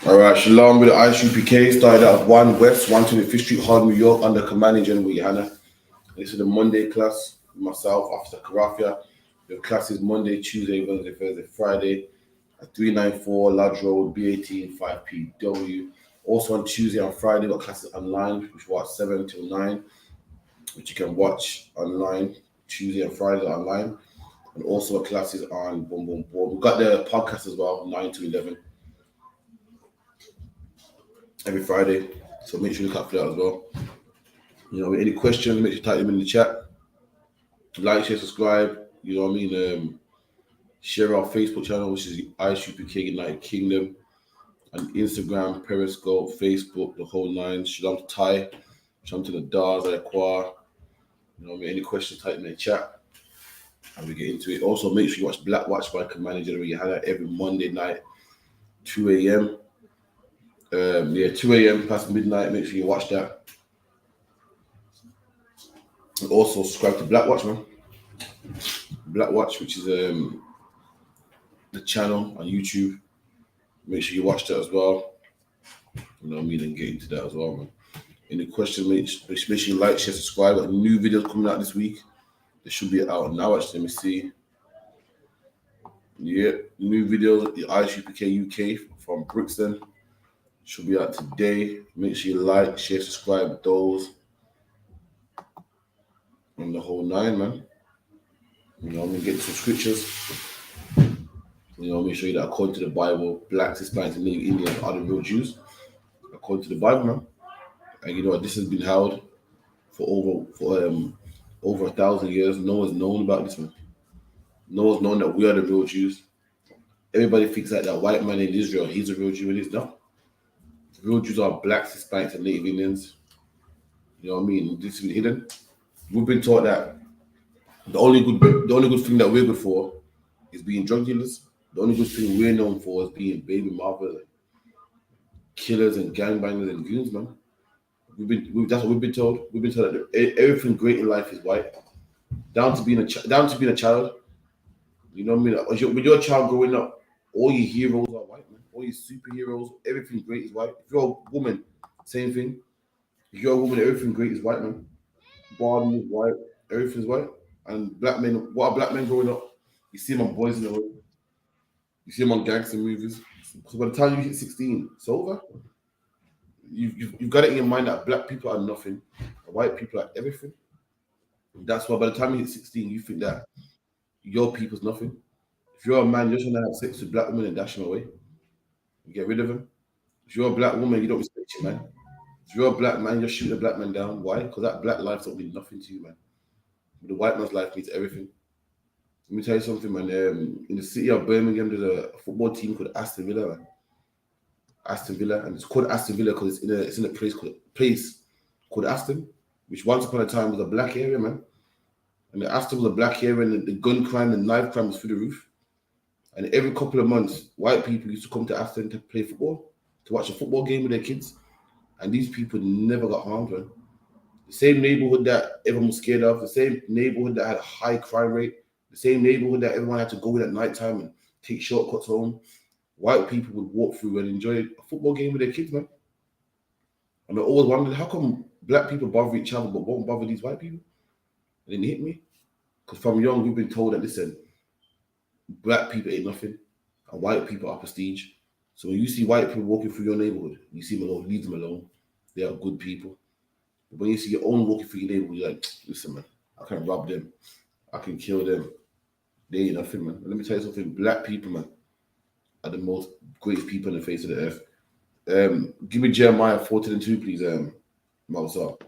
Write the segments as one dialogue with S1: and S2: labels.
S1: All right, Shalom with the I.S.U.P.K. started out 1 West, 125th Street, Harlem, New York, under commanding General YAHANNA. This is the Monday class with myself, Officer Karathya. The class is Monday, Tuesday, Wednesday, Thursday, Friday at 394 Lodge Road, B18 5PW. Also on Tuesday and Friday, got classes online, which watch 7 till 9, which you can watch online, Tuesday and Friday online. And also classes on Boom Boom Boom. We've got the podcast as well, 9 to 11. Every Friday, so make sure you look out for that as well. You know, any questions, make sure you type them in the chat. Like, share, subscribe. You know what I mean? Share our Facebook channel, which is I.S.U.P.K. United Kingdom, and Instagram, Periscope, Facebook, the whole nine. Shalom to Thai, shalom to the Dars, Aqua. You know what I mean? Any questions, type in the chat, and we get into it. Also, make sure you watch Black Watch by Commander General YAHANNA every Monday night, 2 a.m. 2 a.m. past midnight. Make sure you watch that. And also subscribe to Black Watch, man. Black Watch, which is the channel on YouTube. Make sure you watch that as well. You know what I mean? And get into that as well, man. Any questions, make sure you like, share, subscribe. Got new videos coming out this week. They should be out now, actually. Let me see. Yeah, new videos, the I.S.U.P.K. UK from Brixton. Should be out today. Make sure you like, share, subscribe those. And the whole nine, man. You know, I'm gonna get some scriptures. You know, make sure that according to the Bible, blacks, Hispanics, and Native Indians are the real Jews. According to the Bible, man. And you know, this has been held for over 1,000 years. No one's known about this, man. No one's known that we are the real Jews. Everybody thinks that white man in Israel, he's a real Jew, and he's not. The real Jews are blacks, Hispanics, and Native Indians. You know what I mean? This has been hidden. We've been taught that the only good thing that we're good for is being drug dealers. The only good thing we're known for is being baby mothers, killers, and gangbangers and goons, man. That's what we've been told. We've been told that everything great in life is white, down to being a child. You know what I mean? When you're a child growing up, all your heroes are white, man. All your superheroes, everything great is white. If you're a woman, same thing. If you're a woman, everything great is white, man. Bottom is white, everything's white. And black men, what are black men growing up? You see them on Boys in the Hood. You see them on gangster movies. So by the time you hit 16, it's over. You've got it in your mind that black people are nothing, white people are everything. That's why by the time you hit 16, you think that your people's nothing. If you're a man, you're trying to have sex with black women and dash them away. You get rid of them. If you're a black woman, you don't respect your man. If you're a black man, you're shooting a black man down. Why? Because that black life don't mean nothing to you, man. But the white man's life means everything. Let me tell you something, man. In the city of Birmingham, there's a football team called Aston Villa, man. Aston Villa, and it's called Aston Villa because it's in a place called Aston, which once upon a time was a black area, man. And the Aston was a black area, and the gun crime and knife crime was through the roof. And every couple of months, white people used to come to Aston to play football, to watch a football game with their kids. And these people never got harmed, man. The same neighborhood that everyone was scared of, the same neighborhood that had a high crime rate, the same neighborhood that everyone had to go in at nighttime and take shortcuts home. White people would walk through and enjoy a football game with their kids, man. And I always wondered, how come black people bother each other but won't bother these white people? It didn't hit me. Because from young, we've been told that, listen, black people ain't nothing, and white people are prestige. So when you see white people walking through your neighborhood, you see them alone, leave them alone. They are good people. But when you see your own walking through your neighborhood, you're like, listen, man, I can rob them. I can kill them. They ain't nothing, man. And let me tell you something, black people, man, are the most greatest people on the face of the earth. Give me Jeremiah 14:2, please, Malsa.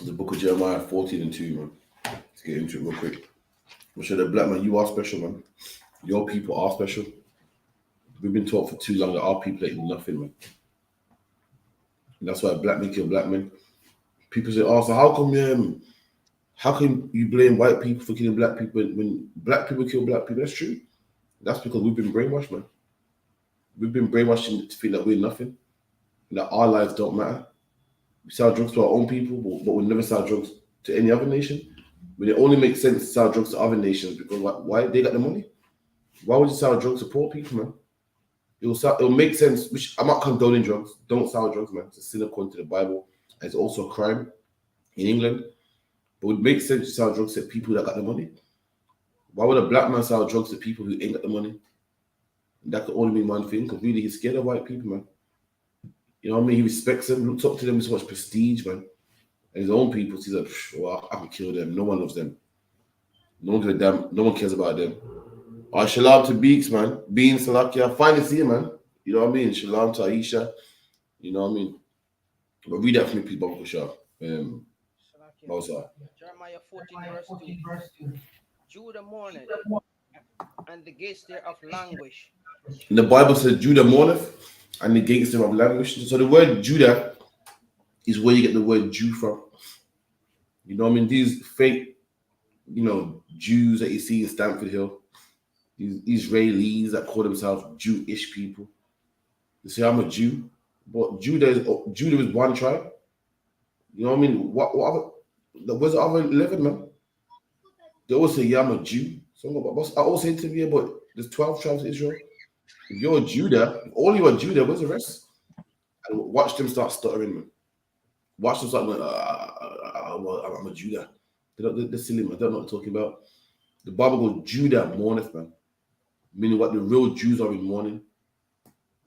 S1: The book of Jeremiah 14:2, man. Let's get into it real quick. I'm sure the black man, you are special, man. Your people are special. We've been taught for too long that our people ain't nothing, man. And that's why black men kill black men. People say, oh, so how can you blame white people for killing black people when black people kill black people? That's true. That's because we've been brainwashed, man. We've been brainwashed to feel that we're nothing, and that our lives don't matter. We sell drugs to our own people, but we never sell drugs to any other nation. But it only makes sense to sell drugs to other nations because why? They got the money. Why would you sell drugs to poor people, man? It'll make sense. Which I'm not condoning drugs. Don't sell drugs, man. It's a sin according to the Bible. And it's also a crime in England. But it would make sense to sell drugs to people that got the money. Why would a black man sell drugs to people who ain't got the money? That could only mean one thing, because really he's scared of white people, man. You know what I mean? He respects them, looks up to them with so much prestige, man. And his own people, he's like, well, I can kill them. No one loves them. No one gives a damn. No one cares about them. Shalom to Beaks, man. Being Salakia. Finally see him, man. You know what I mean? Shalom to Aisha. You know what I mean? But read that for me, please, Baba Kushab.
S2: Jeremiah 14, verse 2. Judah mourned, and the gates thereof languish.
S1: And the Bible says Judah mourneth, and the gates thereof languish. So the word Judah is where you get the word Jew from. You know what I mean? These fake, Jews that you see in Stamford Hill, these Israelis that call themselves Jewish people. They say, I'm a Jew. But Judah is one tribe. You know what I mean? What other, where's the other 11, man? They always say, yeah, I'm a Jew. So I always say to you, but there's 12 tribes of Israel. If you're a Judah, if all you are Judah, where's the rest? And watch them start stuttering, man. Watch them start going, I'm a Judah. They're silly, man. They don't know what I'm talking about. The Bible goes, Judah mourneth, man. Meaning what the real Jews are in mourning.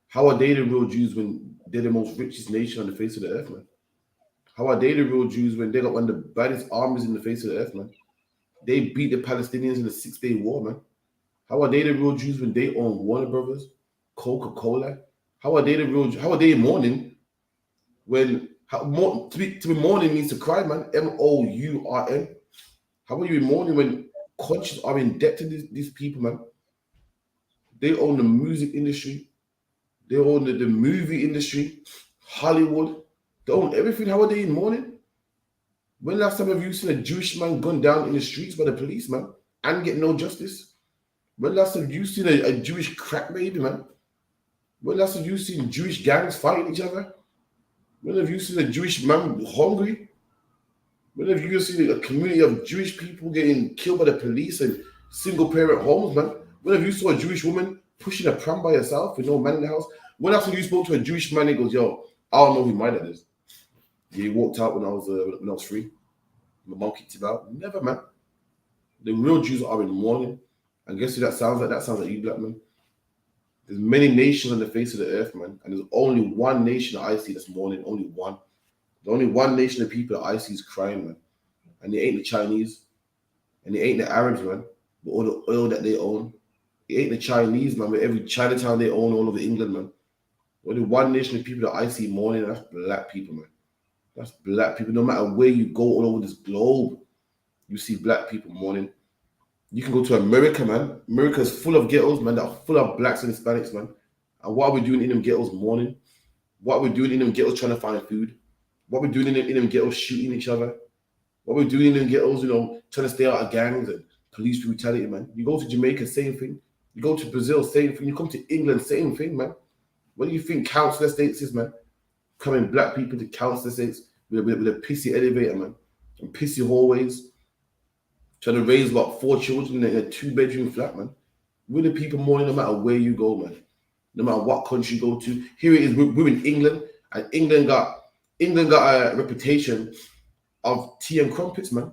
S1: How are they the real Jews when they're the most richest nation on the face of the earth, man? How are they the real Jews when they got one of the baddest armies in the face of the earth, man? They beat the Palestinians in the 6-day war, man. How are they the real Jews when they own Warner Brothers, Coca-Cola? How are they the real? How are they mourning when to be mourning means to cry, man? MOURN. How are you mourning when countries are in debt to these people, man? They own the music industry. They own the movie industry, Hollywood. They own everything. How are they in mourning? When last time have you seen a Jewish man gunned down in the streets by the police, man, and get no justice? When last time have you seen a Jewish crack baby, man? When last have you seen Jewish gangs fighting each other? When have you seen a Jewish man hungry? When have you seen a community of Jewish people getting killed by the police and single parent homes, man? When have you saw a Jewish woman pushing a pram by herself with no man in the house? When last have you spoke to a Jewish man and he goes, yo, I don't know who my dad is. Yeah, he walked out when I was free. My mom kicked him out. Never, man. The real Jews are in mourning. And guess who that sounds like? That sounds like you, black man. There's many nations on the face of the earth, man. And there's only one nation that I see that's mourning. Only one. There's only one nation of people that I see is crying, man. And they ain't the Chinese. And they ain't the Arabs, man. But all the oil that they own. It ain't the Chinese, man. But every Chinatown they own all over England, man. Only one nation of people that I see mourning, and that's black people, man. That's black people. No matter where you go all over this globe, you see black people mourning. You can go to America, man. America's full of ghettos, man, that are full of blacks and Hispanics, man. And what are we doing in them ghettos mourning? What are we doing in them ghettos trying to find food? What are we doing in them ghettos shooting each other? What are we doing in them ghettos, trying to stay out of gangs and police brutality, man? You go to Jamaica, same thing. You go to Brazil, same thing. You come to England, same thing, man. What do you think council estates is, man? Coming black people to council estates with a pissy elevator, man, and pissy hallways, trying to raise about 4 children in a 2-bedroom flat, man. We're the people mourning no matter where you go, man. No matter what country you go to. Here it is, we're in England, and England got a reputation of tea and crumpets, man.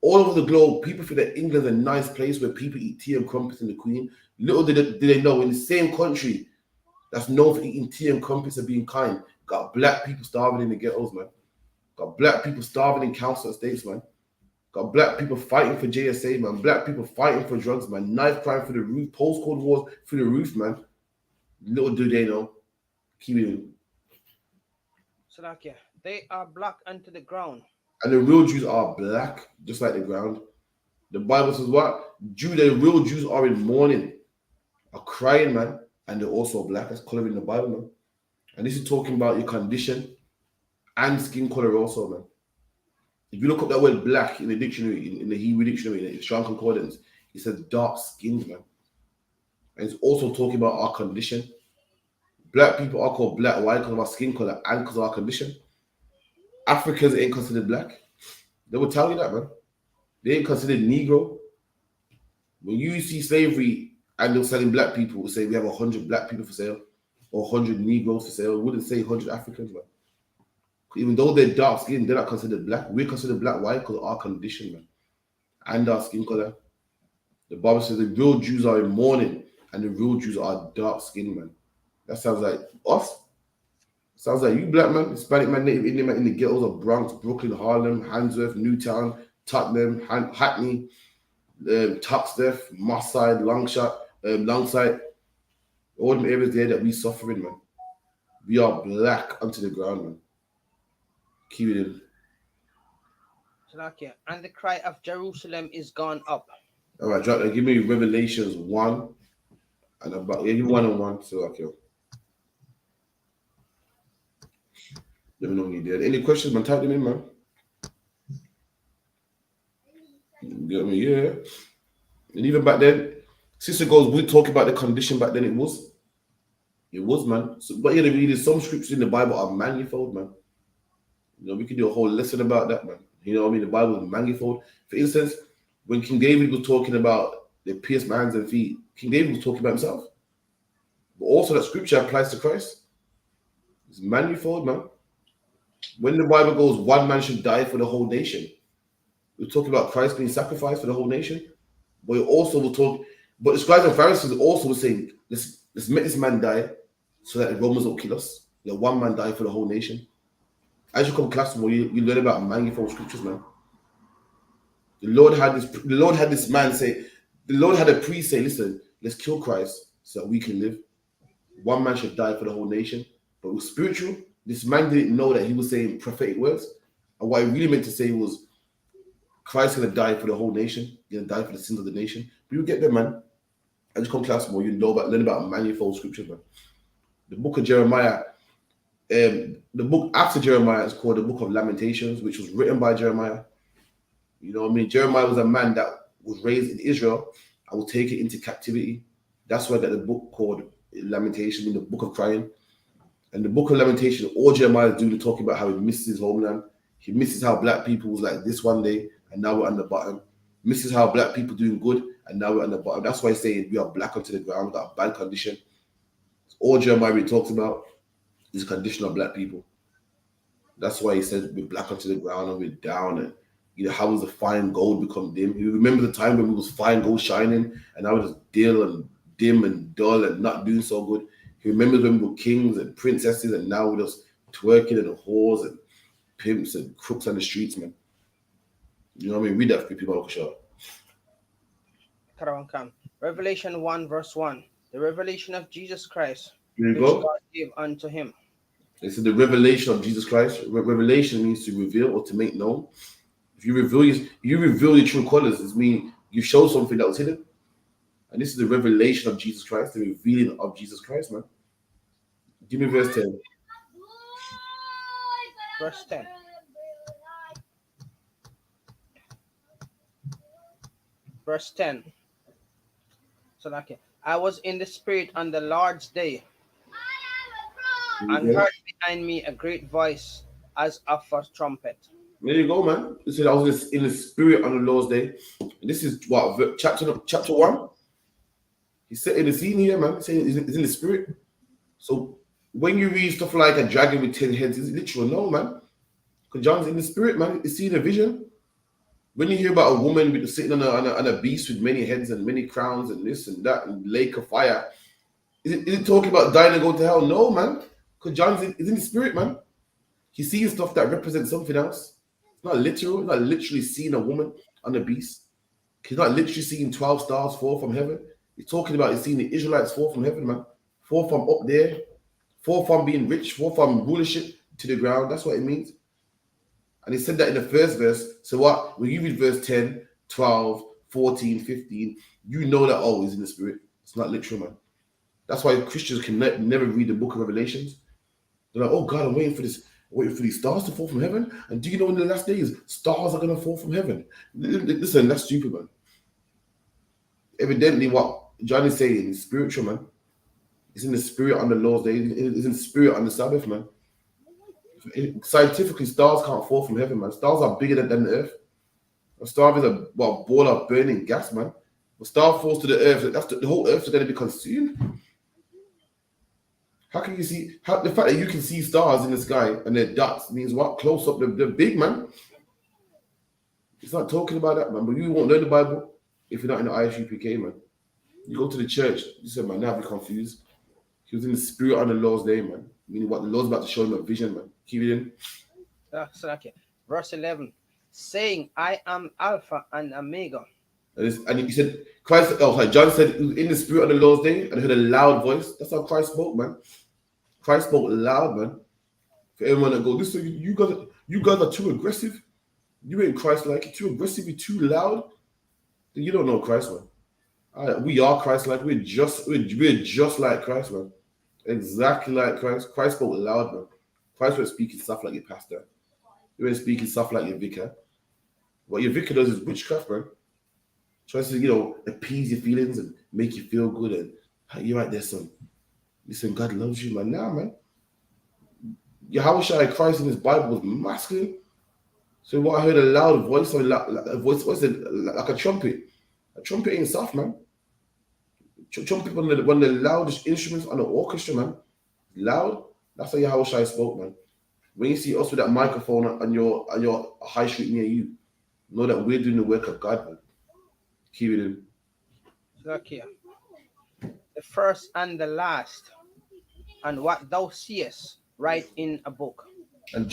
S1: All over the globe, people think that England's a nice place where people eat tea and crumpets and the Queen. Little did they know, in the same country that's known for eating tea and crumpets and being kind, got black people starving in the ghettos, man. Got black people starving in council estates, man. Got black people fighting for JSA, man. Black people fighting for drugs, man. Knife crime for the roof. Postcode wars for the roof, man. Little do they know. Keep it.
S2: Salakia, they are black unto the ground.
S1: And the real Jews are black, just like the ground. The Bible says what? The real Jews are in mourning, are crying, man. And they're also black. That's colour in the Bible, man. And this is talking about your condition and skin color also, man. If you look up that word black in the dictionary, in the Hebrew dictionary, in the Strong Concordance, it says dark skinned, man. And it's also talking about our condition. Black people are called black. Why? Because of our skin color and because of our condition. Africans ain't considered black. They will tell you that, man. They ain't considered Negro. When you see slavery And they're selling black people. We'll say we have 100 black people for sale or 100 Negroes for sale. We wouldn't say 100 Africans, man. Even though they're dark skinned, they're not considered black. We're considered black. Why? Because of our condition, man. And our skin color. The Bible says the real Jews are in mourning and the real Jews are dark skinned, man. That sounds like us. Sounds like you black man, Hispanic man, Native Indian man in the ghettos of Bronx, Brooklyn, Harlem, Handsworth, Newtown, Tottenham, Hackney, Tuxteth, Moss Side, Longside, all them areas there that we suffering, man. We are black onto the ground, man. Keep it in.
S2: And the cry of Jerusalem is gone up.
S1: All right, give me Revelations 1 and about you 1 and 1. So okay. Let me know when you did. Any questions, man? Type them in, man. You get me? Yeah. And even back then, Sister goes, we talk about the condition back then. It was, man. So, but you know, read some scriptures in the Bible are manifold, man. You know, we can do a whole lesson about that, man. You know what I mean? The Bible is manifold. For instance, when King David was talking about the pierced my hands and feet, King David was talking about himself. But also that scripture applies to Christ. It's manifold, man. When the Bible goes, one man should die for the whole nation, we're talking about Christ being sacrificed for the whole nation. But it also will talk, but the scribes and Pharisees also were saying, let's make this man die so that the Romans don't kill us. Let one man die for the whole nation. As you come class more, you learn about manifold scriptures, man. The Lord had this man say, the Lord had a priest say, listen, let's kill Christ so that we can live. One man should die for the whole nation. But with spiritual, this man didn't know that he was saying prophetic words. And what he really meant to say was, Christ's going to die for the whole nation. He's going to die for the sins of the nation. But you get there, man. As you come class more, you learn about manifold scriptures, man. The book of Jeremiah, the book after Jeremiah is called the book of Lamentations, which was written by Jeremiah. You know what I mean? Jeremiah was a man that was raised in Israel and will take it into captivity. That's why that the book called Lamentation, in the book of crying. And the book of Lamentation, all Jeremiah is doing is talking about how he misses his homeland. He misses how black people was like this one day, and now we're on the bottom. Misses how black people doing good, and now we're on the bottom. That's why he's saying we are black onto the ground, we got a bad condition. All Jeremiah really talks about is the condition of black people. That's why he says we're black onto the ground and we're down. And you know, how does the fine gold become dim? You remember the time when it was fine gold shining, and now it's dull and dim and dull and not doing so good. He remembers when we were kings and princesses, and now we're just twerking and whores and pimps and crooks on the streets, man. You know what I mean? Read that for people, Shah.
S2: Revelation 1 verse 1. The revelation of Jesus Christ,
S1: Here you
S2: which
S1: go.
S2: God gave unto him.
S1: It said the revelation of Jesus Christ. Revelation means to reveal or to make known. If you reveal your true colors, it means you show something that was hidden. And this is the revelation of Jesus Christ, the revealing of Jesus Christ, man. Give me verse 10.
S2: Verse 10. Verse 10. So okay. I was in the spirit on the Lord's day, and heard behind me a great voice as of a trumpet.
S1: There you go, man. It said I was in the spirit on the Lord's day. This is what chapter 1. He's setting the scene here, man. He's saying he's in the spirit. So when you read stuff like a dragon with 10 heads, it's literal, no, man. Because John's in the spirit, man. He's seeing a vision. When you hear about a woman sitting on a beast with many heads and many crowns and this and that and lake of fire, is it talking about dying and going to hell? No, man. Because John's is in the spirit, man. He's seeing stuff that represents something else. It's not literal. He's not literally seeing a woman on a beast. He's not literally seeing 12 stars fall from heaven. He's talking about he's seeing the Israelites fall from heaven, man. Fall from up there. Fall from being rich. Fall from rulership to the ground. That's what it means. And he said that in the first verse. So what? When you read verse 10, 12, 14, 15, you know that, oh, he's in the spirit. It's not literal, man. That's why Christians can never read the book of Revelations. They're like, oh, God, I'm waiting for these stars to fall from heaven. And do you know in the last days, stars are going to fall from heaven? Listen, that's stupid, man. Evidently, what John is saying is spiritual, man. It's in the spirit on the Lord's day. It's in the spirit on the Sabbath, man. Scientifically, stars can't fall from heaven, man. Stars are bigger than the earth. A star is a ball of burning gas, man. The star falls to the earth. That's the whole earth is going to be consumed. How can you see? How the fact that you can see stars in the sky and they're dots means what? Close up, they're big, man. It's not talking about that, man. But you won't learn the Bible if you're not in the I.S.U.P.K, man. You go to the church. You say, man, now be confused. He was in the spirit on the Lord's day, man. Meaning what? The Lord's about to show him a vision, man. Keep it in.
S2: Okay. Verse 11, saying, I am Alpha and Omega.
S1: And he said, Christ, John said, he was in the spirit on the Lord's day and heard a loud voice. That's how Christ spoke, man. Christ spoke loud, man. For everyone that go, listen, you guys are too aggressive. You ain't Christ-like. You're too aggressive. You're too loud. You don't know Christ, man. We are Christ-like. We're just like Christ, man. Exactly like Christ. Christ spoke loud, man. Christ wasn't speaking stuff like your pastor. He wasn't speaking stuff like your vicar. What your vicar does is witchcraft, man. Tries to, appease your feelings and make you feel good. And you're right there, son. Listen, God loves you, man. Nah, man. Yahweh Christ in his Bible was masculine. So what I heard a loud voice, a voice like a trumpet. A trumpet ain't soft, man. Trumpet one of the loudest instruments on the orchestra, man. Loud. That's how Yahweh spoke, man. When you see us with that microphone on your high street near you, know that we're doing the work of God, man. Keep it in.
S2: Look here. The first and the last, and what thou seest, write in a book.
S1: And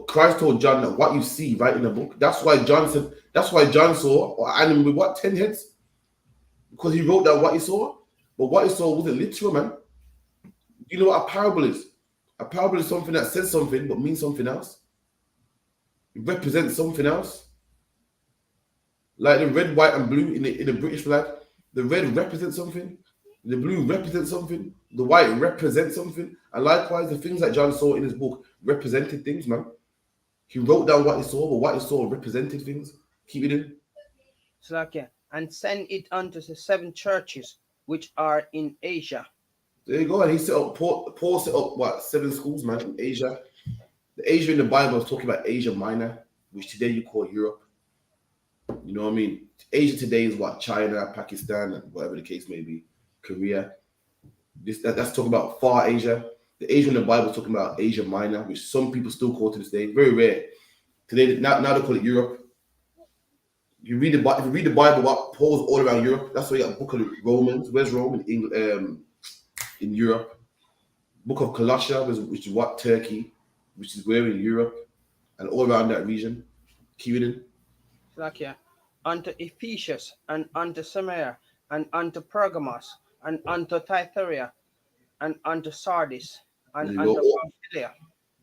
S1: Christ told John that what you see, right in the book. That's why John saw an animal with what, 10 heads? Because he wrote down what he saw. But what he saw wasn't literal, man. You know what a parable is? A parable is something that says something but means something else. It represents something else. Like the red, white, and blue in the British flag. The red represents something. The blue represents something. The white represents something. And likewise, the things that John saw in his book represented things, man. He wrote down what he saw, but what he saw represented things. Keep it in.
S2: And send it unto the 7 churches which are in Asia.
S1: There you go. And he set up, Paul set up, 7 schools, man, in Asia. The Asia in the Bible is talking about Asia Minor, which today you call Europe. You know what I mean? Asia today is what? China, Pakistan, and whatever the case may be. Korea. That's talking about far Asia. The Asia in the Bible is talking about Asia Minor, which some people still call to this day. Very rare. Today, now they call it Europe. If you read the Bible, what Paul's all around Europe. That's why you got the book of Romans. Where's Rome? In Europe. Book of Colossae, which is what? Turkey, which is where in Europe, and all around that region. Keep it in.
S2: Unto Ephesus, and unto Samaria, and unto Pergamos, and unto Thyatira, and unto Sardis, and unto Pamphylia.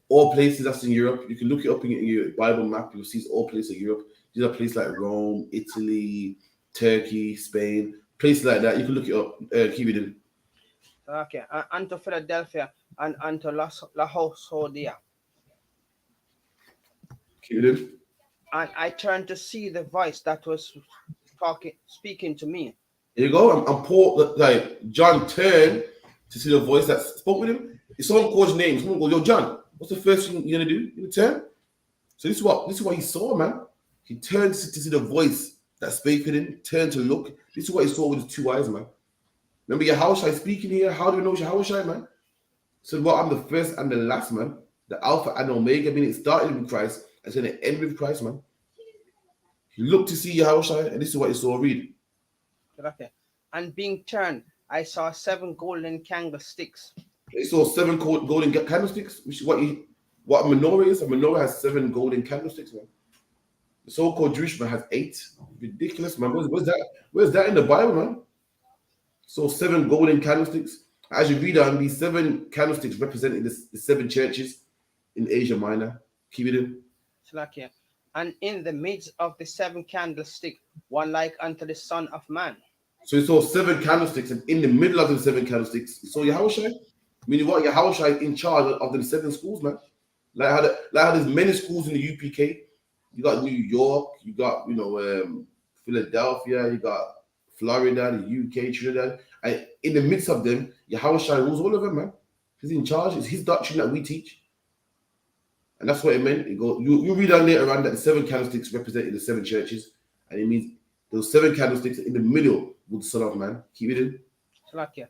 S1: All places that's in Europe. You can look it up in your Bible map. You'll see all places in Europe. These are places like Rome, Italy, Turkey, Spain, places like that. You can look it up. Keep it in.
S2: Unto Philadelphia, and unto Laodicea.
S1: Keep it in.
S2: And I turned to see the voice that was speaking to me.
S1: Here you go. And Paul, like John turned to see the voice that spoke with him. If someone calls your name, someone goes, "Yo, John, what's the first thing you're gonna do? You're gonna turn." So this is what he saw, man. He turned to see the voice that spoke with him, turned to look. This is what he saw with his 2 eyes, man. Remember Yahushua speaking here? How do we know Yahushua, man? So well, I'm the first and the last, man. The Alpha and Omega, meaning it started with Christ and it's gonna end with Christ, man. He looked to see Yahushua, and this is what he saw. Read.
S2: And being turned, I saw 7 golden candlesticks.
S1: He saw 7 golden candlesticks, which is what a menorah is. A menorah has 7 golden candlesticks, man. The so-called Jewish man has 8. Ridiculous, man. Where's that in the Bible, man? So 7 golden candlesticks. As you read on, these 7 candlesticks representing the 7 churches in Asia Minor. Keep it in.
S2: And in the midst of the 7 candlesticks, one like unto the Son of Man.
S1: So he saw 7 candlesticks, and in the middle of the 7 candlesticks, he saw Yahushua. Meaning what? Yahushua is in charge of the 7 schools, man. Like how there's many schools in the UPK. You got New York, you got Philadelphia, you got Florida, the UK, Trinidad, and in the midst of them, Yahushua rules all of them, man. He's in charge. It's his doctrine that we teach, and that's what it meant. You read on later on that the 7 candlesticks represented the 7 churches, and it means Those 7 candlesticks in the middle with the Son of Man. Keep it in.
S2: Salakia.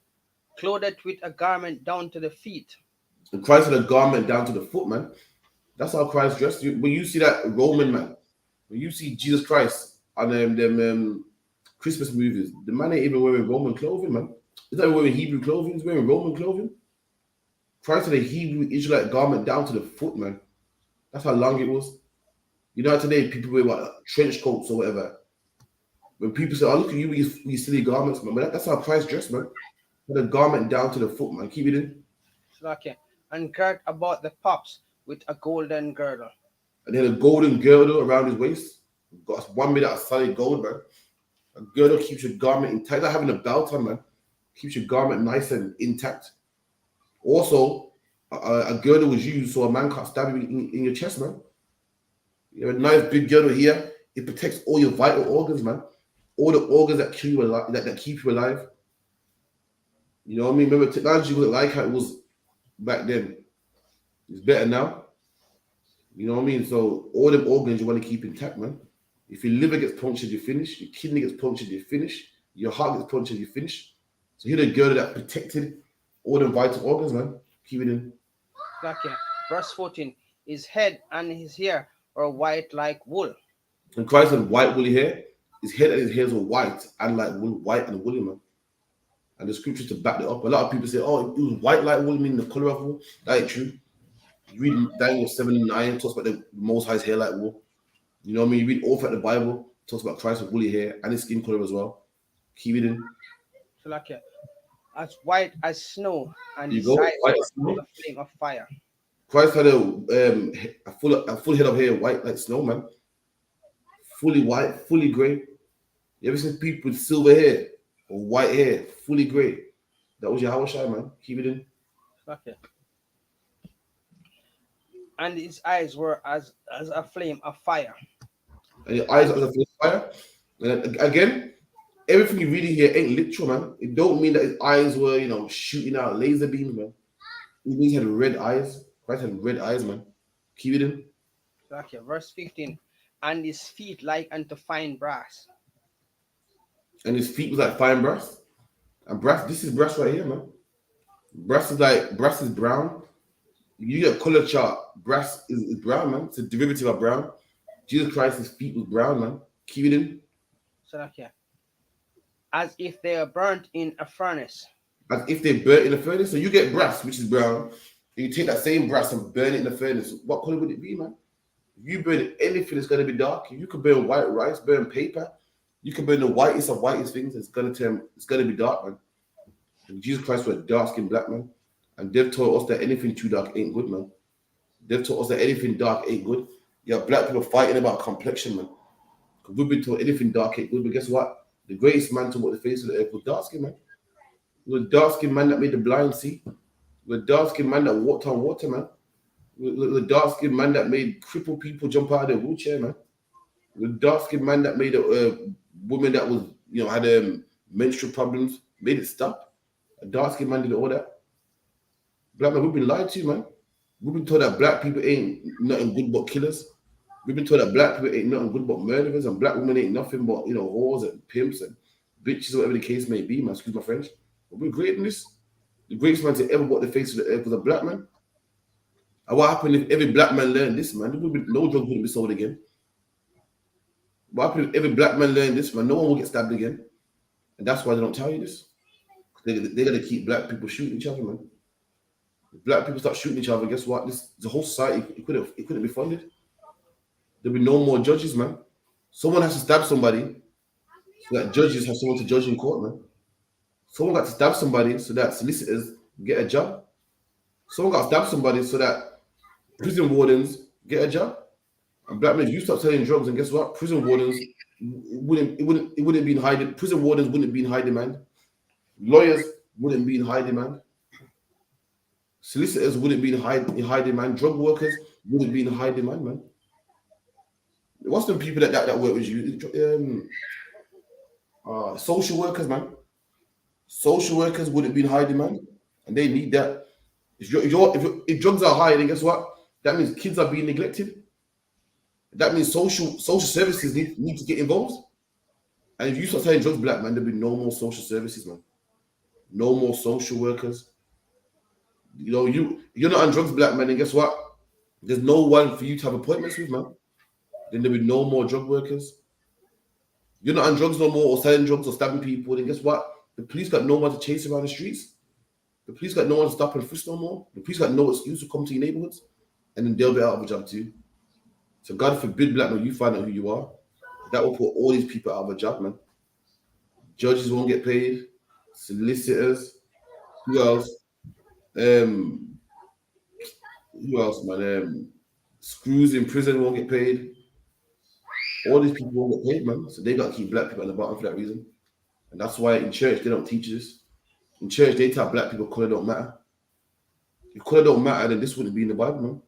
S2: Clothed with a garment down to the feet.
S1: And Christ had a garment down to the foot, man. That's how Christ dressed. When you see that Roman man, when you see Jesus Christ on them Christmas movies, the man ain't even wearing Roman clothing, man. He's not even wearing Hebrew clothing. He's wearing Roman clothing. Christ had a Hebrew Israelite garment down to the foot, man. That's how long it was. You know, today people wear what, trench coats or whatever. When people say, "Oh, look at you with your silly garments, man," but that's how Christ dressed, man. Had a garment down to the foot, man. Keep it in.
S2: Salakia. And girt about the paps with a golden girdle.
S1: And he had a golden girdle around his waist. Got 1 minute of solid gold, man. A girdle keeps your garment intact. Like having a belt on, man. Keeps your garment nice and intact. Also, a girdle was used so a man can't stab you in your chest, man. You have a nice big girdle here. It protects all your vital organs, man. All the organs that keep you alive, that keep you alive. You know what I mean? Remember, technology wasn't like how it was back then. It's better now. You know what I mean? So all them organs you want to keep intact, man. If your liver gets punctured, you're finished. Your kidney gets punctured, you're finished. Your heart gets punctured, you're finished. So here the girdle that protected all the vital organs, man. Keep it in.
S2: Salakia. Verse 14. His head and his hair were white like wool.
S1: And Christ had white woolly hair. His head and his hairs were white and like wool, white and woolly, man. And the scriptures to back that up. A lot of people say, "Oh, it was white like wool, meaning the color of wool." That ain't true. You read Daniel 7:9, talks about the Most High's hair like wool. You know what I mean? You read all throughout the Bible, talks about Christ with woolly hair and his skin color as well. Keep it in.
S2: Salakia. As white as snow, and
S1: You
S2: his
S1: go,
S2: eyes
S1: white
S2: were
S1: as snow.
S2: a flame of fire.
S1: Christ had a full head of hair, white like snow, man. Fully white, fully grey. You ever seen people with silver hair or white hair, fully grey? That was Yahweh, man. Keep it in.
S2: Okay. And his eyes were as a flame of fire.
S1: And your eyes are the fire. And again, everything you read in here ain't literal, man. It don't mean that his eyes were, shooting out laser beams, man. It means he had red eyes. Christ had red eyes, man. Keep it in.
S2: Okay, verse 15. And his feet like unto fine brass.
S1: And his feet was like fine brass. And brass, this is brass right here, man. Brass is brown. You get a color chart. Brass is brown, man. It's a derivative of brown. Jesus Christ's feet was brown, man. Keep it in.
S2: So okay. As if they are burnt in a furnace.
S1: As if they burnt in a furnace. So you get brass, which is brown. And you take that same brass and burn it in the furnace. What color would it be, man? If you burn anything, it's going to be dark. You could burn white rice, burn paper. You can burn the whitest of whitest things. It's going to be dark, man. And Jesus Christ was a dark-skinned black man. And they've taught us that anything too dark ain't good, man. They've taught us that anything dark ain't good. You have black people fighting about complexion, man. Because we've been taught anything dark ain't good. But guess what? The greatest man to walk the face of the earth was dark-skinned, man. It was a dark-skinned man that made the blind see. It was a dark-skinned man that walked on water, man. It was a dark-skinned man that made crippled people jump out of their wheelchair, man. It was a dark-skinned man that made a woman that was, had menstrual problems, made it stop. A dark-skinned man did all that. Black man, we've been lied to, man. We've been told that black people ain't nothing good but killers. We've been told that black people ain't nothing good but murderers, and black women ain't nothing but, whores and pimps and bitches, or whatever the case may be, man. Excuse my French. But we're great in this. The greatest man to ever walk the face of the earth was a black man. And what happened if every black man learned this, man? No drugs wouldn't be sold again. What happened if every black man learned this, man? No one will get stabbed again. And that's why they don't tell you this. They're going to keep black people shooting each other, man. If black people start shooting each other, guess what? The whole society, it couldn't be funded. There'll be no more judges, man. Someone has to stab somebody so that judges have someone to judge in court, man. Someone got to stab somebody so that solicitors get a job. Someone got to stab somebody so that prison wardens get a job. And black men, you start selling drugs, and guess what? Prison wardens wouldn't be in high demand. Prison wardens wouldn't be in high demand. Lawyers wouldn't be in high demand. Solicitors wouldn't be in high demand. Drug workers wouldn't be in high demand, man. What's the people that work with you? Social workers, man. Social workers wouldn't be in high demand, and they need that. If drugs are high, then guess what? That means kids are being neglected. That means social services need to get involved. And if you start selling drugs, black man, there'll be no more social services, man. No more social workers. You know, you're not on drugs, black man, and guess what? There's no one for you to have appointments with, man. Then there'll be no more drug workers. You're not on drugs no more, or selling drugs or stabbing people, then guess what? The police got no one to chase around the streets. The police got no one to stop and frisk no more. The police got no excuse to come to your neighborhoods, and then they'll be out of a job too. So God forbid, black man, you find out who you are. That will put all these people out of a job, man. Judges won't get paid. Solicitors. Who else? Um, who else, man? Screws in prison won't get paid. All these people won't get paid, man. So they got to keep black people at the bottom for that reason. And that's why in church they don't teach this. In church they tell black people color don't matter. If color don't matter, then this wouldn't be in the Bible, man.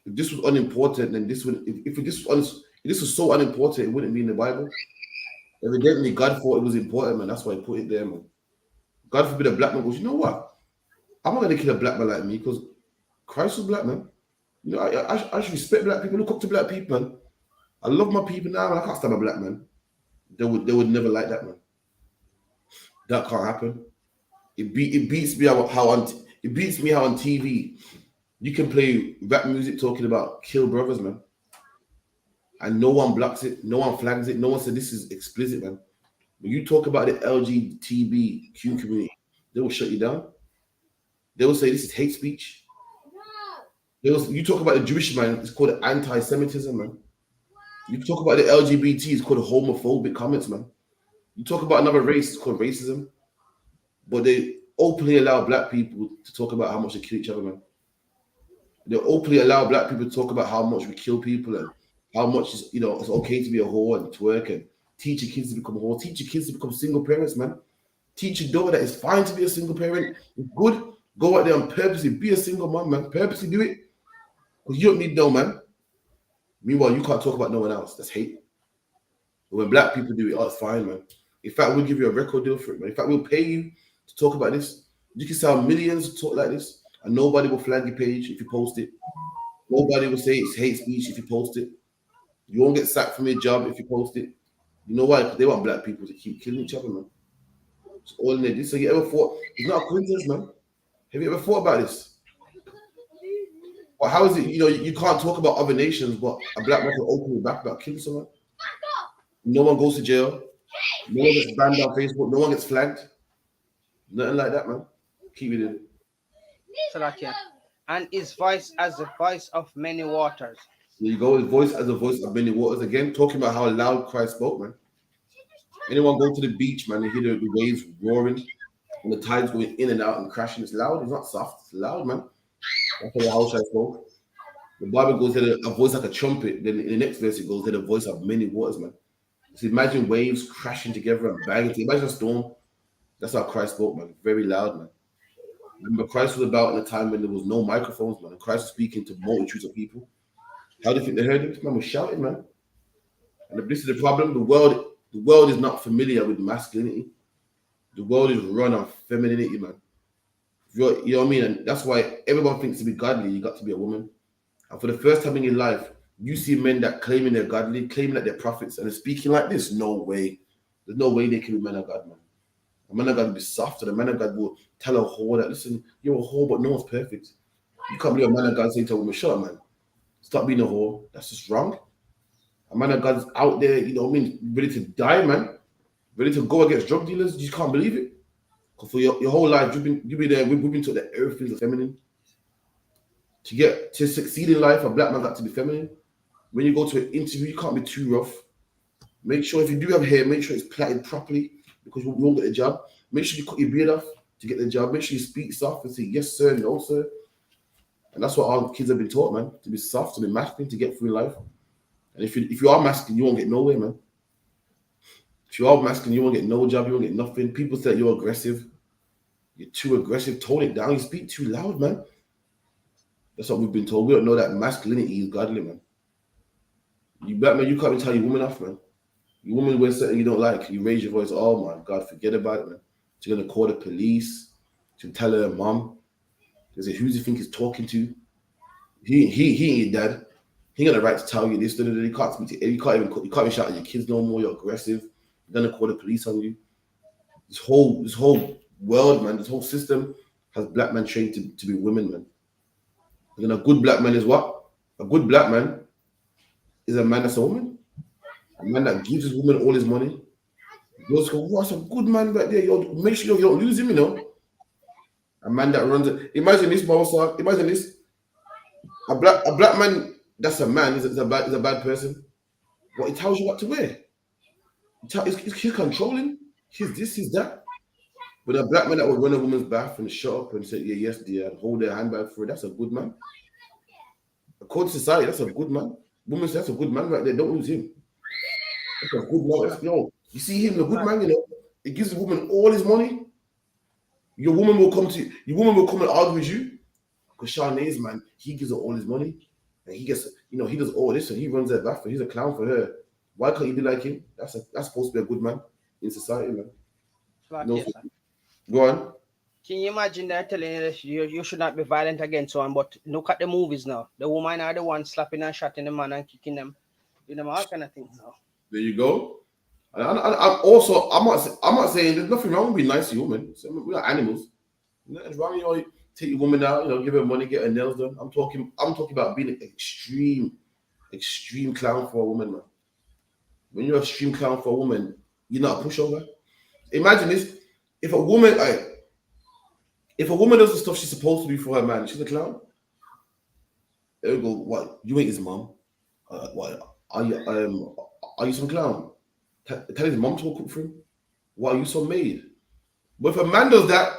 S1: If this was unimportant, then this would. If this was so unimportant, it wouldn't be in the Bible. Evidently, God thought it was important, man. That's why He put it there, man. God forbid a black man goes, you know what? I'm not gonna kill a black man like me because Christ was black, man. You know, I should respect black people. Look up to black people, man. I love my people now, man. I can't stand a black man. They would never like that, man. That can't happen. It beats me it beats me how on TV you can play rap music talking about kill brothers, man. And no one blocks it, no one flags it, no one said this is explicit, man. When you talk about the LGBTQ community, they will shut you down. They will say this is hate speech. You talk about the Jewish man, it's called anti-Semitism, man. You talk about the LGBT, it's called homophobic comments, man. You talk about another race, it's called racism. But they openly allow black people to talk about how much they kill each other, man. They openly allow black people to talk about how much we kill people and how much it's okay to be a whore and twerk and teach your kids to become a whore, teach your kids to become single parents, man. Teach your daughter that it's fine to be a single parent. It's good. Go out there and purposely be a single mom, man. Purposely do it. Because you don't need no man. Meanwhile, you can't talk about no one else. That's hate. But when black people do it, oh, it's fine, man. In fact, we'll give you a record deal for it, man. In fact, we'll pay you to talk about this. You can sell millions to talk like this, and nobody will flag your page if you post it. Nobody will say it's hate speech if you post it. You won't get sacked from your job if you post it. You know why? Because they want black people to keep killing each other, man. It's all in there. So you ever thought, it's not a coincidence, man. Have you ever thought about this? Well, how is it, you can't talk about other nations, but a black man can openly back about killing someone? No one goes to jail. No one gets banned on Facebook. No one gets flagged. Nothing like that, man. Keep it in.
S2: Salakia. And his voice as the voice of many waters.
S1: There you go. His voice as the voice of many waters. Again, talking about how loud Christ spoke, man. Anyone go to the beach, man, and hear the waves roaring and the tides going in and out and crashing. It's loud. It's not soft. It's loud, man. That's how I spoke. The Bible goes to a voice like a trumpet. Then in the next verse, it goes to the voice of many waters, man. So imagine waves crashing together and banging. Imagine a storm. That's how Christ spoke, man. Very loud, man. Remember, Christ was about in a time when there was no microphones, man. And Christ was speaking to multitudes of people. How do you think they heard him? This man was shouting, man. And this is the problem. The world is not familiar with masculinity. The world is run on femininity, man. You know what I mean? And that's why everyone thinks to be godly, you got to be a woman. And for the first time in your life, you see men that claiming they're godly, claiming that they're prophets, and they're speaking like this. No way. There's no way they can be men of God, man. A man of God will be soft, and a man of God will tell a whore that, listen, you're a whore, but no one's perfect. You can't believe a man of God saying to a woman, shut up, man. Stop being a whore. That's just wrong. A man of God's out there, you know what I mean, ready to die, man. Ready to go against drug dealers. You can't believe it. Because for your whole life, you've been there, we've been taught that everything's feminine. To succeed in life, a black man got to be feminine. When you go to an interview, you can't be too rough. Make sure if you do have hair, make sure it's plaited properly because you won't get the job. Make sure you cut your beard off to get the job. Make sure you speak soft and say yes, sir, no, sir. And that's what all the kids have been taught, man. To be soft, to be masculine, to get through life. And if you are masculine, you won't get nowhere, man. If you are masculine, you won't get no job, you won't get nothing. People say you're aggressive. You're too aggressive. Tone it down. You speak too loud, man. That's what we've been told. We don't know that masculinity is godly, man. You black man, you can't even tell your woman off, man. Your woman wears something you don't like. You raise your voice. Oh my God, forget about it, man. You're gonna call the police. To tell her mom. They say, who do you think he's talking to? He ain't your dad. He ain't got the right to tell you this. You can't speak to. You can't even shout at your kids no more. You're aggressive. They're gonna call the police on you. This whole world, man, this whole system has black men trained to be women, man. And then a good black man is what? A good black man is a man that's a woman. A man that gives his woman all his money. Girls go, what's a good man back there? Yo, make sure you don't lose him, you know. A man that runs it. Imagine this, Mawasa. Imagine this. A black man that's a man is a bad person. What he tells you what to wear. He's controlling. He's this, he's that. But a black man that would run a woman's bath and shut up and say, yeah, yes, dear, and hold their handbag for it, that's a good man. According to society, that's a good man. Women say that's a good man right there. Don't lose him. That's a good man. Yo, you see him, the good man, you know, he gives the woman all his money. Your woman will come to your woman will come and argue with you. Because Shanae's man, he gives her all his money. And he gets, you know, he does all this and he runs her bath and he's a clown for her. Why can't you be like him? That's supposed to be a good man in society, man.
S2: Like,
S1: No,
S2: yes, sir.
S1: go on.
S2: Can you imagine they're telling you that you should not be violent against one, but look at the movies now. The women are the ones slapping and shotting the man and kicking them. You know, all kind of things now.
S1: There you go. And I'm also I'm not saying there's nothing wrong with being nice to women. So we're not animals. Nothing wrong, you know, take your woman out, you know, give her money, get her nails done. I'm talking about being an extreme clown for a woman, man. When you're an extreme clown for a woman, you're not a pushover. Imagine this: if a woman, if a woman does the stuff she's supposed to do for her man, she's a clown. They'll go, "What? You ain't his mom? What? Are you some clown? Tell his mom to go cook for him. Why are you so maid?" But if a man does that,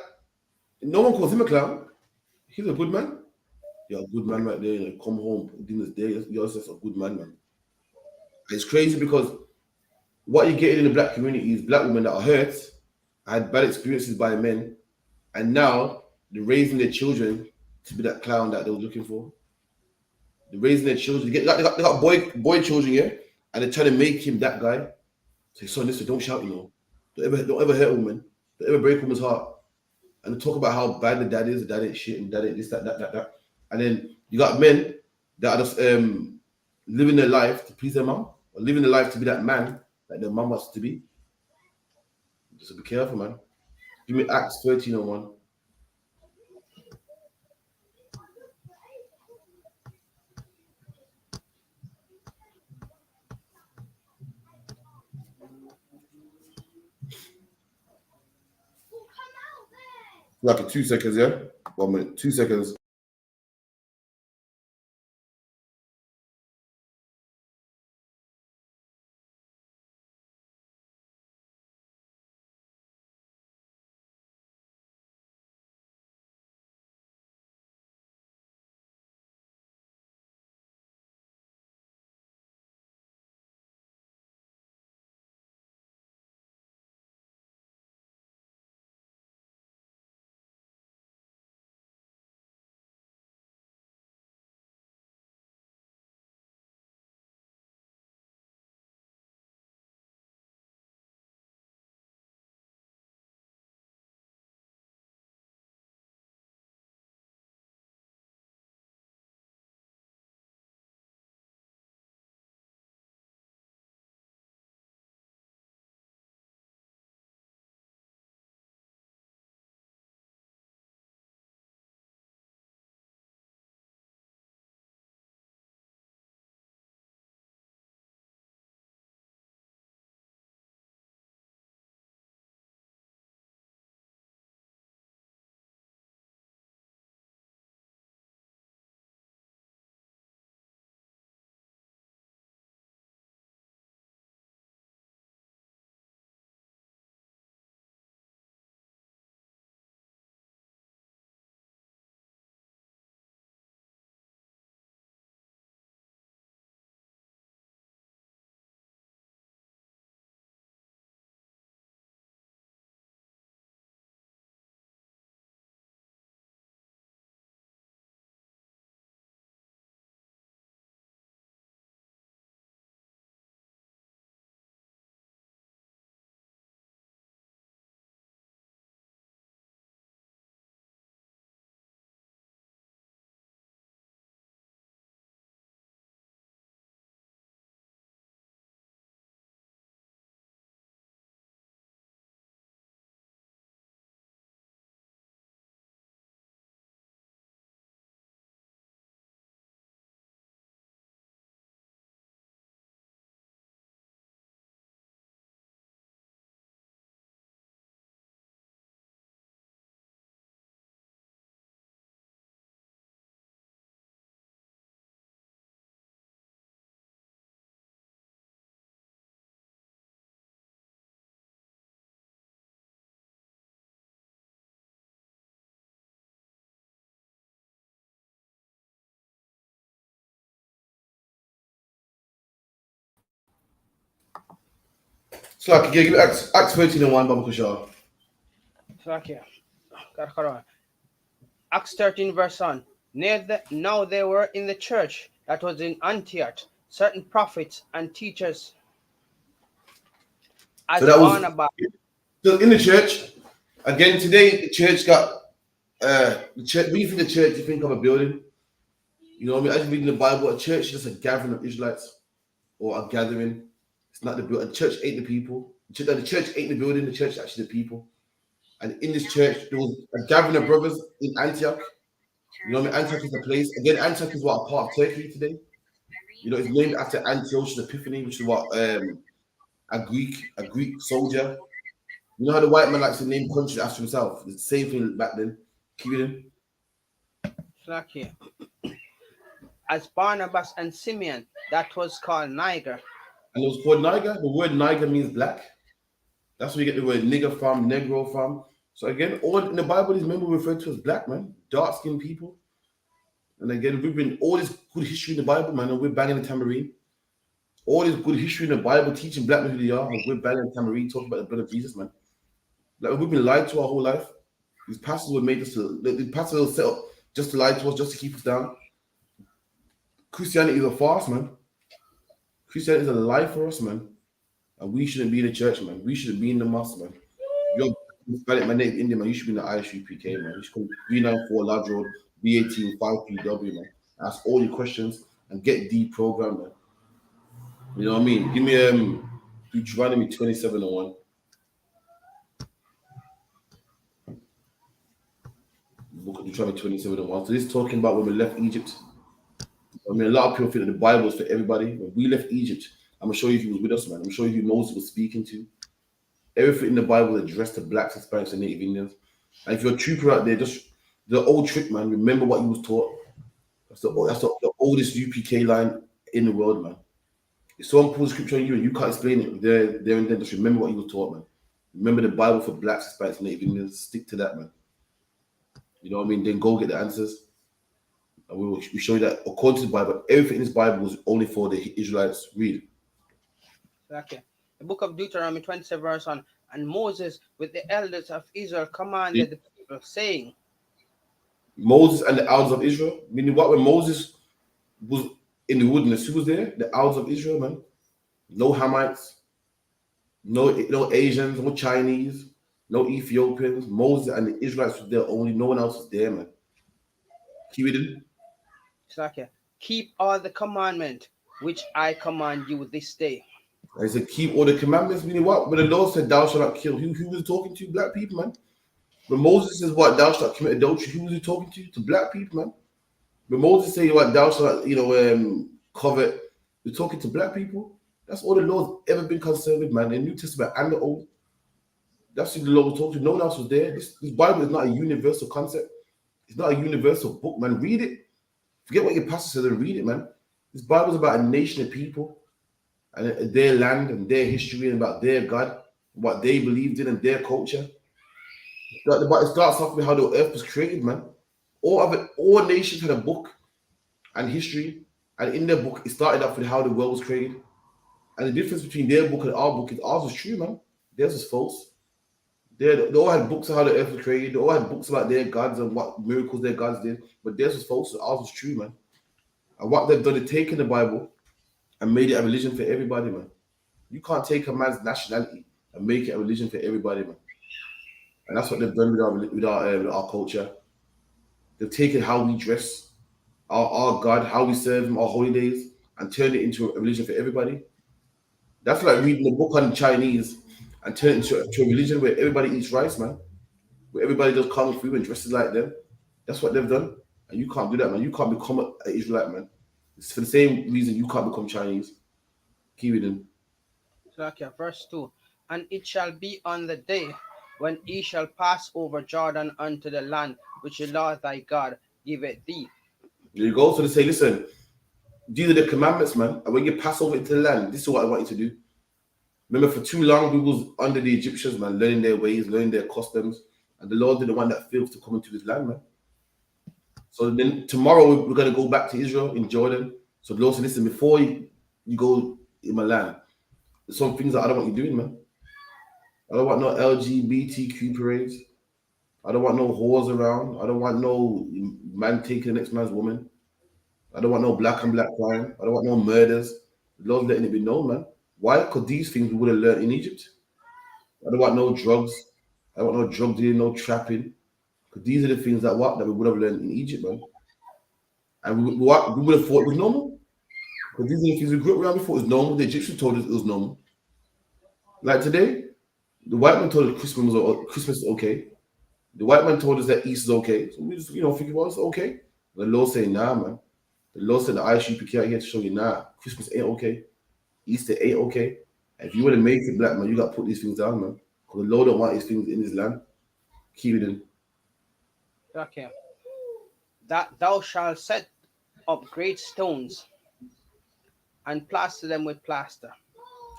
S1: no one calls him a clown. He's a good man. You're a good man right there. You know, come home, dinner's day. You're just a good man, man. It's crazy because what you're getting in the black community is black women that are hurt, had bad experiences by men, and now they're raising their children to be that clown that they were looking for. They're raising their children. They got boy children, yeah, and they're trying to make him that guy. Say, son, listen, don't shout, you know. Don't ever hurt a woman. Don't ever break a woman's heart. And they talk about how bad the dad is, the dad ain't shit, and dad ain't this, that. And then you got men that are just living their life to please their mom, or living their life to be that man that their mom wants to be. Just be careful, man. Give me Acts 13:01. Like in 2 seconds, yeah? 1 minute, 2 seconds. So I can give Acts 13 and 1, Baba Kushar.
S2: Slakia. Acts 13 verse 1. Now there were in the church that was in Antioch certain prophets and teachers
S1: So
S2: as
S1: that was
S2: Barnabas.
S1: so in the church. Again, today the church got the church. When you think of church, you think of a building. You know what I mean? As you read in the Bible, a church is just a gathering of Israelites or a gathering. It's not the building. The church ain't the people. The church ain't the building. The church is actually the people. And in this church, there was a gathering of brothers in Antioch. You know what I mean? Antioch is the place. Again, Antioch is what a part of Turkey today. You know, it's named after Antiochus Epiphanes, which is what a Greek soldier. You know how the white man likes to name countries after himself. It's the same thing back then. Keep it in.
S2: Slakia. As Barnabas and Simeon, that was called Niger.
S1: And it was called Niger. The word Niger means black. That's where you get the word nigger from, negro from. So again, all in the Bible, these men were referred to as black, man, dark-skinned people. And again, we've been all this good history in the Bible, man, and we're banging the tambourine. All this good history in the Bible, teaching black men who they are, and we're banging the tambourine, talking about the blood of Jesus, man. Like we've been lied to our whole life. These pastors were made us to. The pastors were set up just to lie to us, just to keep us down. Christianity is a farce, man. Christianity is a lie for us, man. And we shouldn't be in the church, man. We shouldn't be in the mosque, man. You're Hispanic, my name Indian, man. You should be in the I.S.U.P.K, man. You should come 394 Lodge Road, B18 5PW, man. Ask all your questions and get deprogrammed, man. You know what I mean? Give me Deuteronomy 27 and 1. Book of Deuteronomy 27 and 1. So this is talking about when we left Egypt. I mean, a lot of people think that the Bible is for everybody. When we left Egypt, I'm gonna show you who was with us, man. I'm gonna show you who Moses was speaking to. Everything in the Bible addressed to blacks, Hispanics, and Native Indians. And if you're a trooper out there, just the old trick, man. Remember what you was taught. That's the oldest UPK line in the world, man. If someone pulls scripture on you and you can't explain it, there and then just remember what you was taught, man. Remember the Bible for blacks, Hispanics, and Native Indians. Stick to that, man. You know what I mean? Then go get the answers. And we show you that according to the Bible, everything in this Bible was only for the Israelites. Read.
S2: Okay. The book of Deuteronomy 27 verse 1. And Moses with the elders of Israel commanded the people, saying,
S1: Moses and the elders of Israel. Meaning what? When Moses was in the wilderness, who was there? The elders of Israel, man. No Hamites, no Asians, no Chinese, no Ethiopians. Moses and the Israelites were there only. No one else was there, man. Keep reading.
S2: okay, keep all the commandment which I command you this day.
S1: I said, keep all the commandments. Meaning what? When the Lord said, thou shalt not kill, who was talking to? Black people, man. When Moses says, what? Thou shalt not commit adultery, who was he talking to? To black people, man. When Moses said, what? Thou shalt not, covet, you're talking to black people. That's all the Lord's ever been concerned with, man. In the New Testament and the Old. That's what the Lord was talking to. No one else was there. This Bible is not a universal concept. It's not a universal book, man. Read it. Forget what your pastor says and read it, man. This Bible is about a nation of people and their land and their history and about their God, what they believed in and their culture. But it starts off with how the earth was created, man. All nations had a book and history, and in their book, it started off with how the world was created. And the difference between their book and our book is ours was true, man. Theirs was false. They all had books of how the earth was created. They all had books about their gods and what miracles their gods did. But theirs was false. Ours was true, man. And what they've done is taken the Bible and made it a religion for everybody, man. You can't take a man's nationality and make it a religion for everybody, man. And that's what they've done with our culture. They've taken how we dress, our God, how we serve Him, our holidays, and turned it into a religion for everybody. That's like reading a book on Chinese and turn it into a religion where everybody eats rice, man. Where everybody does kung fu and dresses like them. That's what they've done. And you can't do that, man. You can't become an Israelite, man. It's for the same reason you can't become Chinese. Keep reading.
S2: Okay, verse 2. And it shall be on the day when ye shall pass over Jordan unto the land which the Lord thy God giveth thee.
S1: There you go. So they say, listen, these are the commandments, man. And when you pass over into the land, this is what I want you to do. Remember, for too long, we was under the Egyptians, man, learning their ways, learning their customs. And the Lord didn't want that filth to come into His land, man. So then tomorrow, we're going to go back to Israel in Jordan. So the Lord said, listen, before you go in my land, there's some things that I don't want you doing, man. I don't want no LGBTQ parades. I don't want no whores around. I don't want no man taking the next man's woman. I don't want no black and black crime. I don't want no murders. The Lord's letting it be known, man. Why? Because these things we would have learned in Egypt. I don't want no drugs. I don't want no drug dealing, no trapping. Because these are the things that we would have learned in Egypt, man. And we would have thought it was normal. Because these are the things we grew up around before. It was normal. The Egyptians told us it was normal. Like today, the white man told us Christmas is okay. The white man told us that Easter's okay. So we just, think about it's okay. The Lord saying, nah, man. The Lord said the I.S.U.P.K out here to show you, nah, Christmas ain't okay. Easter ain't okay. And if you want to make it black, man, you got to put these things down, man. Because the Lord don't want these things in his land. Keep it in.
S2: Okay. That thou shalt set up great stones and plaster them with plaster.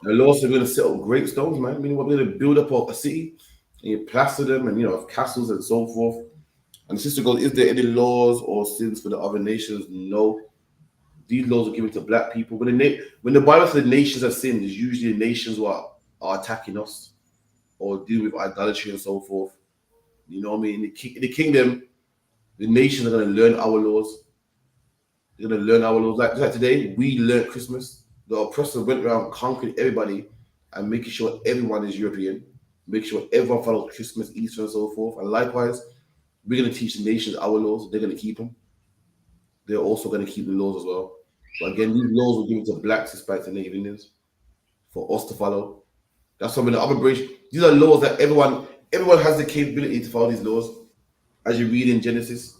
S1: The Lord said we're going to set up great stones, man. Meaning we're going to build up a city and you plaster them and, have castles and so forth. And the sister goes, is there any laws or sins for the other nations? No. These laws are given to black people. When the Bible says nations have sinned, it's usually nations who are attacking us or deal with idolatry and so forth. You know what I mean? In the kingdom, the nations are going to learn our laws. They're going to learn our laws. Like today, we learned Christmas. The oppressor went around conquering everybody and making sure everyone is European, making sure everyone follows Christmas, Easter, and so forth. And likewise, we're going to teach the nations our laws. They're going to keep them. They're also going to keep the laws as well. But again, these laws were given to blacks, Hispanics, and Native Indians for us to follow. That's something the other British. These are laws that everyone has the capability to follow these laws. As you read in Genesis,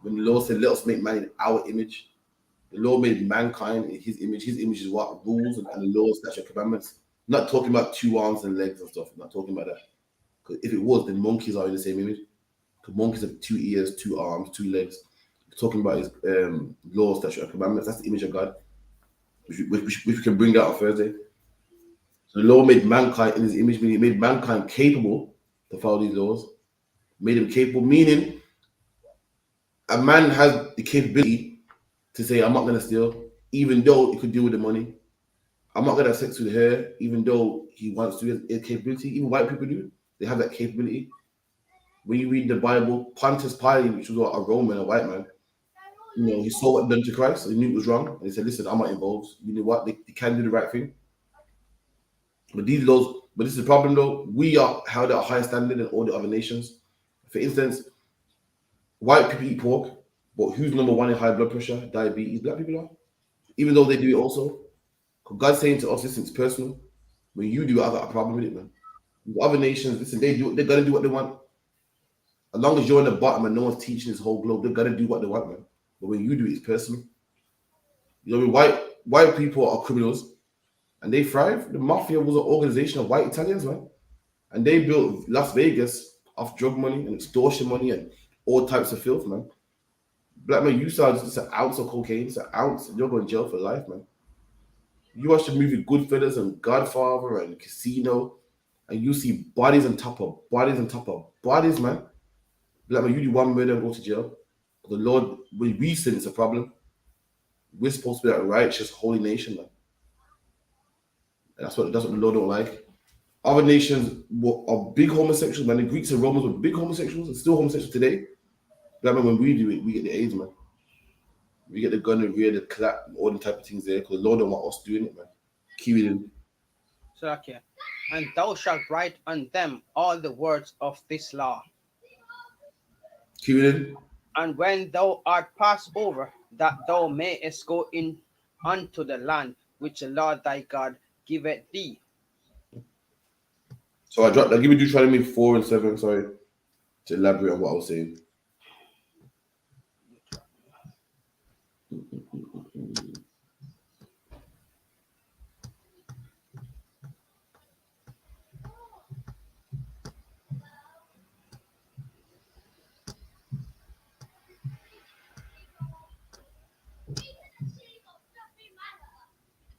S1: when the Lord said, "Let us make man in our image," the Lord made mankind in His image. His image is what rules and the laws, statutes, commandments. I'm not talking about 2 arms and legs and stuff. I'm not talking about that. Because if it was, then monkeys are in the same image. Because monkeys have 2 ears, 2 arms, 2 legs. Talking about his laws, statutes, and commandments. That's the image of God, which we can bring out on Thursday. So the Lord made mankind in his image, meaning he made mankind capable to follow these laws. Made him capable, meaning a man has the capability to say, I'm not going to steal, even though he could deal with the money. I'm not going to have sex with her, even though he wants to. He has a capability. Even white people do. They have that capability. When you read the Bible, Pontius Pilate, which was a Roman, a white man, he saw what done to Christ. So he knew it was wrong. And he said, listen, I'm not involved. You know what? They can do the right thing. But these laws, but this is the problem though. We are held at a higher standard than all the other nations. For instance, white people eat pork, but who's number 1 in high blood pressure, diabetes? Black people are. Even though they do it also. Because God's saying to us, listen, it's personal. When you do it, I've got a problem with it, man. The other nations, listen, they're gonna do what they want. As long as you're on the bottom and no one's teaching this whole globe, they're gonna do what they want, man. But when you do it, it's personal. You know, white people are criminals and they thrive. The mafia was an organization of white Italians, man. And they built Las Vegas off drug money and extortion money and all types of filth, man. Black man, you saw just an ounce of cocaine, it's an ounce, and you're going to jail for life, man. You watch the movie Goodfellas and Godfather and Casino, and you see bodies on top of bodies on top of bodies, man. Black man, you do one murder and go to jail. The Lord, when we sin, it's a problem. We're supposed to be a righteous, holy nation, man. And that's what the Lord don't like. Other nations are big homosexuals, man. The Greeks and Romans were big homosexuals and still homosexuals today. But man, when we do it, we get the AIDS, man. We get the gonorrhea, the clap, all the type of things there, because the Lord don't want us doing it, man. Keep it in.
S2: So okay. And thou shalt write on them all the words of this law.
S1: Keep it in.
S2: And when thou art passed over, that thou mayest go in unto the land which the Lord thy God giveth thee.
S1: So I give me Deuteronomy 4 and 7, sorry, to elaborate on what I was saying.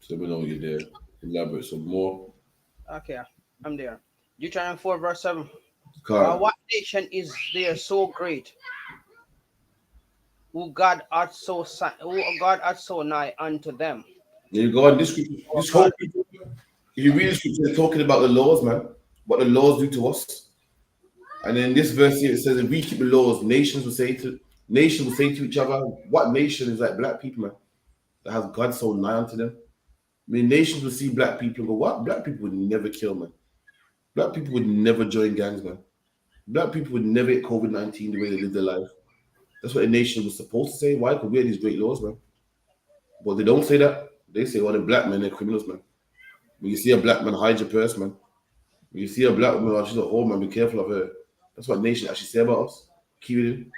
S1: So we know you're there. Elaborate some more.
S2: Okay, I'm there. Deuteronomy 4 verse 7.
S1: God.
S2: What nation is there so great? Who God hath so nigh unto them.
S1: There you go. And this
S2: Oh
S1: whole
S2: God.
S1: people, if you read the scripture, they're talking about the laws, man. what the laws do to us. And then this verse here it says, if we keep the laws, nations will say to each other, what nation is like black people, man, that has God so nigh unto them? I mean, nations will see black people and go, what? Black people would never kill, man. Black people would never join gangs, man. Black people would never get COVID-19 the way they live their life. That's what a nation was supposed to say. Why? Because we have these great laws, man. But they don't say that. They say, well, the black men, they're criminals, man. When you see a black man, hide your purse, man. When you see a black woman, oh, she's a whore, man, be careful of her. That's what nation actually say about us. Keep it in.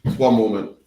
S1: Just one moment.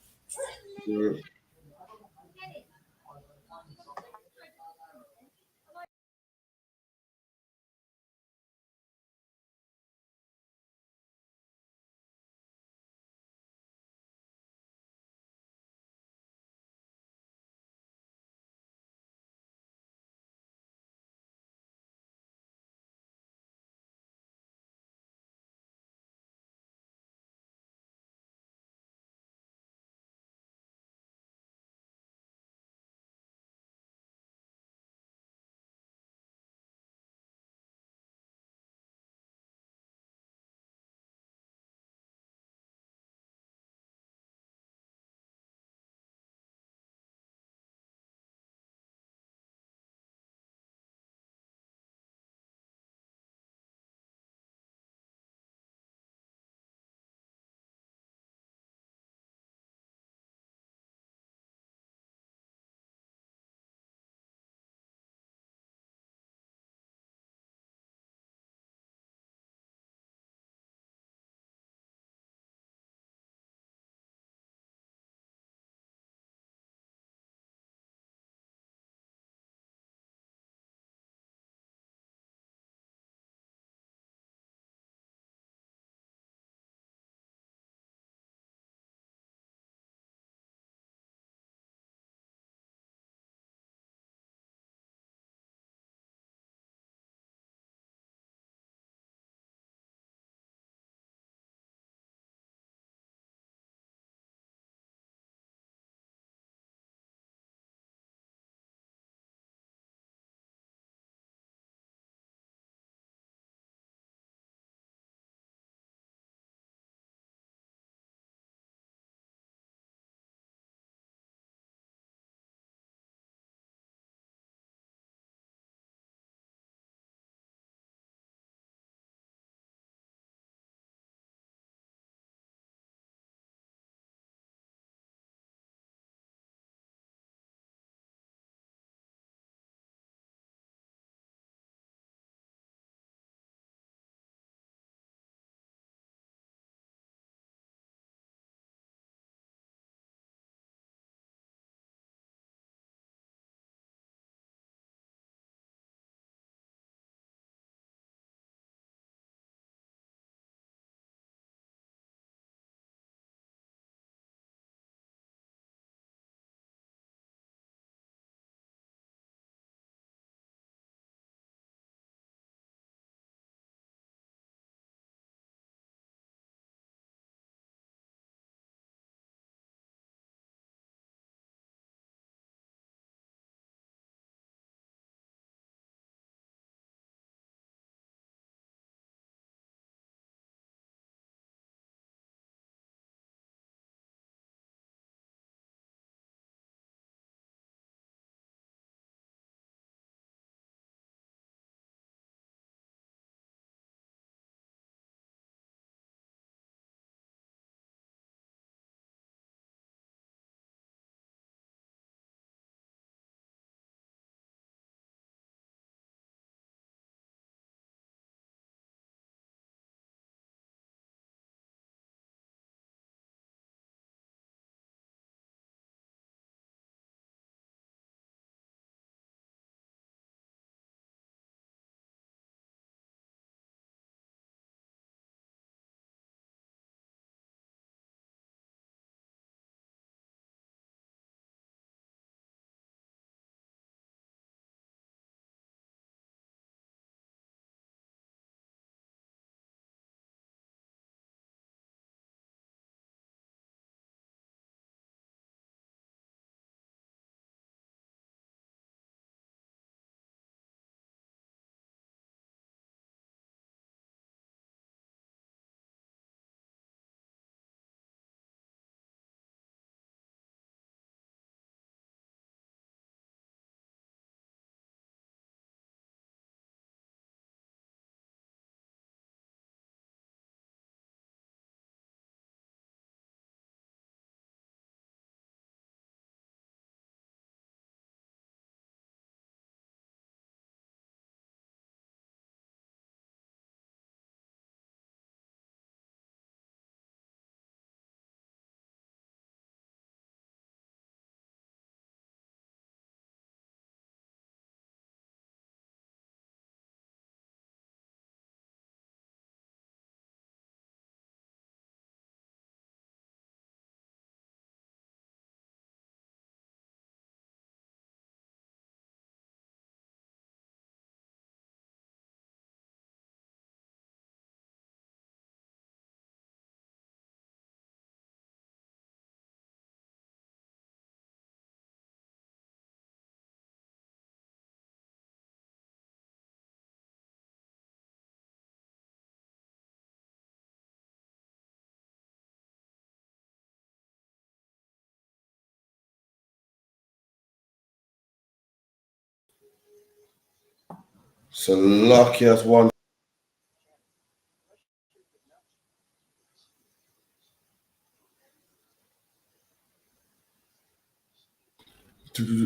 S1: So lucky as one.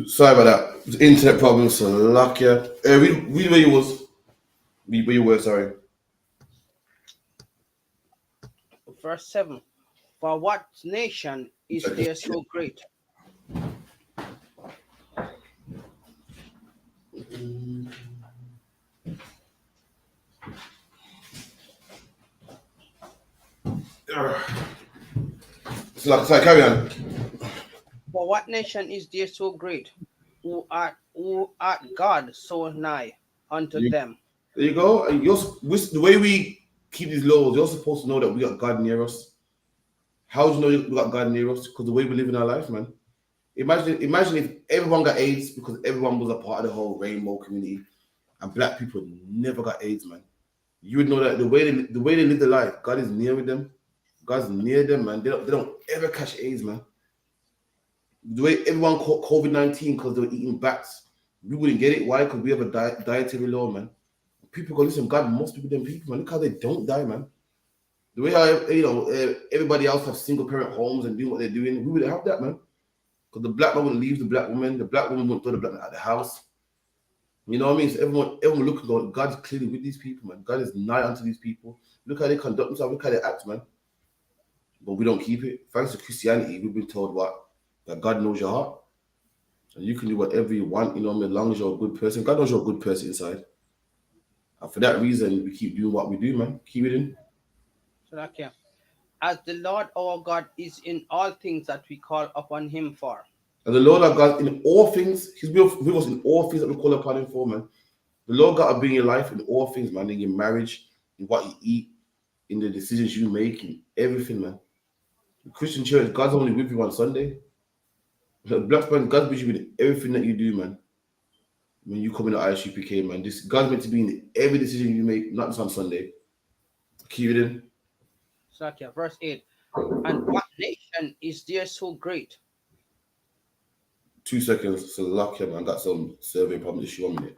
S1: Sorry about that. Internet problems. So lucky. Read where you was. Read where you were. Sorry.
S2: Verse 7. For what nation is there so great?
S1: Sorry, carry on.
S2: For what nation is there so great, who art God so nigh unto
S1: You,
S2: them?
S1: there you go. And the way we keep these laws, you're supposed to know that we got God near us. How do you know we got God near us? Because the way we live in our life, man. Imagine if everyone got AIDS because everyone was a part of the whole rainbow community, and black people never got AIDS, man. You would know that the way they live their life, God is near with them. God's near them, man. They don't ever catch AIDS, man. The way everyone caught COVID-19 because they were eating bats, we wouldn't get it. Why? Because we have a dietary law, man. People go, listen, God must be with them people, man. Look how they don't die, man. The way how everybody else have single parent homes and doing what they're doing, we wouldn't have that, man. Because the black man wouldn't leave the black woman wouldn't throw the black man out of the house. You know what I mean? So everyone looking, going, God's clearly with these people, man. God is nigh unto these people. Look how they conduct themselves, look how they act, man. But we don't keep it. Thanks to Christianity, we've been told what? That God knows your heart. And you can do whatever you want, you know what I mean, as long as you're a good person. God knows you're a good person inside. And for that reason, we keep doing what we do, man. Keep it in.
S2: So that yeah. As the Lord our God is in all things that we call upon him for.
S1: And the Lord our God, in all things, He's with us in all things that we call upon Him for, man. The Lord God will be in your life in all things, man. In your marriage, in what you eat, in the decisions you make, in everything, man. The Christian church, God's only with you on Sunday. The black man, God's with you in everything that you do, man. When you come in the I.S.U.P.K, man, this God's meant to be in every decision you make, not just on Sunday. Keep it in.
S2: So that yeah. Verse 8. And what nation is there so great?
S1: 2 seconds. So lucky, man. Got some survey problems. Issue 1 minute.